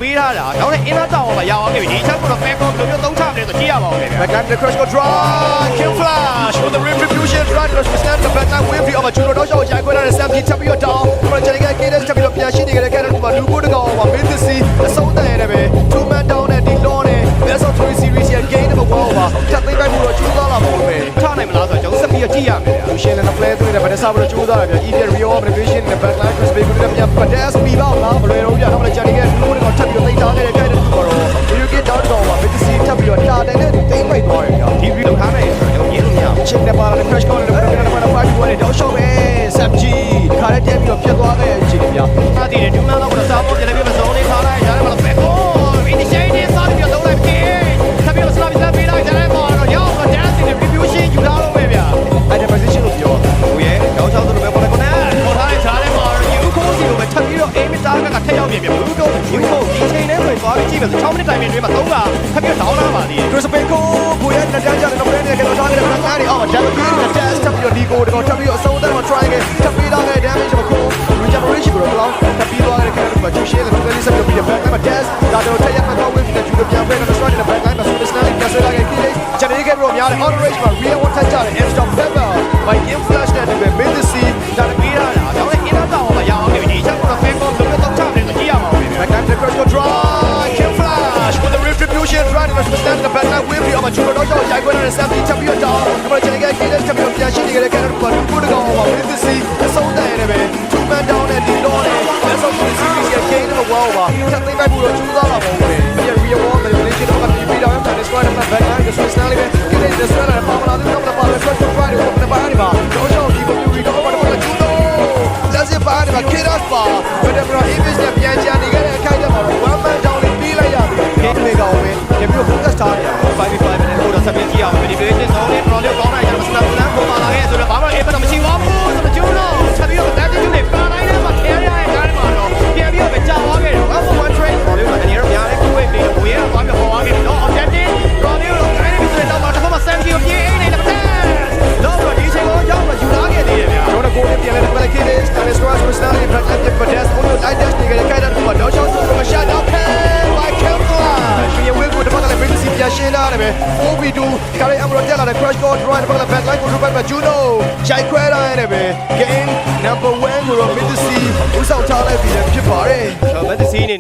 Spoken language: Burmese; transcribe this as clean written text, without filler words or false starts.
ပေးထားတာနောက်လည်းအင်းသားတောင်မှာရအောင်ခဲ့ပြီဒီချက်ကတော့ fair call ဘယ်လိုမျိုးသုံးချမလဲဆိုကြည့်ရပါဦးခင်ဗျာ Backline the crush go drive kill flash with the retribution right to stand the backline wave of Juno တော့ရှောက်ရိုက်ခွဲလာတဲ့ Sam ချက်ပြီးတော့ down ပရိုဂျက်ကကေးတဲ့ချက်ပြီးတော့ပြန်ရှင်းနေကြတဲ့ character မှာလူကိုတကောင်မှာ mid the sea အဆုံးတန်ရတယ်ပဲ two man down နဲ့ဒီ law နဲ့ best of 3 series ရဲ့ game number 1ပါချက်သိမ်းလိုက်ဖို့တော့ကျူးသွားလာပါဦးပဲ ချနိုင်မလားဆိုတော့ကျွန်တော်ဆက်ပြီးကြည့်ရမယ်ဗျာ လူရှင်းနဲ့ play သွင်းတယ်ဗတ်စားပြီးတော့ကျူးသွားတယ်ဗျ Idiot Rio motivation နဲ့ backline Chris Bay ကိုလည်းပြန် pass ပြီးတော့လားဘယ်လိုရောဗျနောက်လည်း Johnny ကလူကိုတကောင်ချက်ပြီးတော့သိမ်းထားခဲ့တဲ့ character ကတော့ you get down တော့ mid the sea ချက်ပြီးတော့တာတယ်နဲ့သိမ်းလိုက်သွားတယ်ဗျ ဒီဗီဒီယိုထားနိုင်ဆိုတော့ကျွန်တော်ရေးလို့မရဘူး ချင်းနဲ့ပါလာတဲ့ crash call နဲ့ဘယ်လိုမှမပါဘူးတော့ရှော့ပဲ SMG ခါရတဲ့ပြီးတော့ဖြတ်သွားခဲ့တဲ့အချိန်ဗျာ အားတည်တယ်ဒူးမန်းတော့ကတော့စာပေါ်ကြလည်းပြမစုံလေးထားလိုက်ရတယ်မလား fair call initiate စားပြီးတော့လုံးလိုက်ပြီဆက်ပြီးတော့ slap ပေးလိုက်တယ်ပေါ့တော့ရောက်တော့ dance နဲ့ retribution ယူလာလို့ပဲဗျာ အဲ့ဒီ position ကိုပြော ဟိုရဲ့နောက်ချောင်းတို့ပဲပေါ်လိုက်ကောနဲ့ပေါ်ထားတဲ့ဈားထဲမှာယူခိုးစီလိုပဲထပ်ပြီးတော့ aim တာကထက်ရောက်ပြင်ဘူးတော့ယူခိုးဒီချိန်ထဲဝင်သွားပြီးကြည့်မယ်ဆို6မိနစ်တိုင်အတွင်းမှာ3ကထပ်ပြီးတော့ down လာပါသေးတယ် Chris Bay ကိုရဲ့လက်တန်းကြတဲ့ number နဲ့ကတော့ထားခဲ့တဲ့ back line အော် damage နဲ့ test ထပ်ပြီးတော့ဒီကိုတော့ထပ်ပြီးတော့အဆုံးသတ်မှာ try ခဲ့ထပ်ပြီးတော့ damage မှာကို regeneration ကိုတော့ထပ်ပြီးတော့တဲ့ character ကကျူရှင်းတဲ့ really ဆက်ပြီးတော့ back line မှာ test ဒါတော့ထက်ရမှာတော့ with တဲ့ကျူတော့ပြန်ဖက်တဲ့ strike နဲ့ back line မှာ super snap နဲ့ဆက်လာခဲ့ပြီးဂျန်နေခဲ့ပြီးတော့များတဲ့ on range မှာ real one ထက်ကြတဲ့ edge stop pepper by game flash နဲ့ mid the sea ဒါလည်းပေးထားတာနောက်လည်းအင်းသားတောင်မှာရအောင်ခဲ့ပြီဒီချက်ကတော့ fair call ဘယ်လိုသုံးချမလဲဆိုကြည့်ရပါဦးခင်ဗျာ back line the crush go drive kill flash with the retribution right to stand the back line wave of Juno တော့ရိုက်ခွဲလာတဲ့ Sam ချက်ပြီးတော့ down ပရိုဂျက်ကကေးတဲ့ချက်ပြီးတော့ပြန်ရှင်းနေကြတဲ့ character မှာလူကိုတကောင်မှာ mid the sea အဆုံးတန်ရတယ်ပဲ two man down နဲ့ဒီ law နဲ့ best of 3 series ရဲ့ game number 1ပါချက်သိမ်းလိုက်ဖို့တော့ကျူးသွားလာပါဦးပဲ real war manipulation တော့ပြီးပြီးတော့ destroy the back line destroy stand လေးပဲကေးတဲ့ destroy လာပါမလားဒီတော့ပါလာ crush right ကိုပြန်ပါနေပါတော့ရှောက်ဒီကိုပြီးတော့ပါတော့ကျူးတော့လက်စစ်ပါနေပါ kid us ပါဘယ်တော့ image နဲ့ပြန်ချနေခဲ့တဲ့အခိုက်အတန့်မှာ one man down လေးပြီးလိုက်ရပြီ game လေးကောင်ပဲပြန်ပြီး focus ထားနေရ 5v5 နဲ့ဟိုတော့ဆက်ပြီးကြည့်အောင် manipulation zone လေး pro လေးကောင်းလိုက်တယ်မစနာဘူးလမ်းပေါ်လာခဲ့ဆိုတော့ဘာမှအေးတော့မရှိပါဘူးဆိုတော့ကျူးတော့ဆက်ပြီးတော့ that team နဲ့ပါလိုက်တယ်မှာ carry ရတဲ့ကားမှာတော့ပြန်ပြီးတော့ကြာသွားခဲ့တယ် one trade ဘာလို့လဲအနေနဲ့များတဲ့ကိုယ်လေးကိုရတော့သွားပြီးပေါ်သွားခဲ့တယ်တော့ objective pro လေးတော့ training ပြီးဆိုတော့တော့တစ်ခါမှ Sam ကိုပြေးအိမ်နေတယ်မတဲ့တော့ဒီချိန်ကိုရောက်တော့ယူလာခဲ့သေးတယ်ဗျာ ကျွန်တော်ကိုယ်ပြန်လဲပြန်ခဲ့တယ် Stanis Ross personality but at the pedes on the light dash နေကြတဲ့ခိုင်တာကတော့ရှော့ဆိုတော့ shut down by Kevlar ရှင်ရဲ့ဝေကိုတပတ်လည်း British ပြန်ရှင်းလာတယ်ပဲ 4v2 ခါရီအမရောတက်လာတဲ့ crash call drive တပတ်လည်း back line ကို drive မှာ Juno ရိုက်ခွဲလာရတယ်ပဲ game number 1ကိုတော့ British ဦးဆောင်ထားလိုက်ပြီးဖြစ်ပါတယ် မက်ဆီအနေနဲ့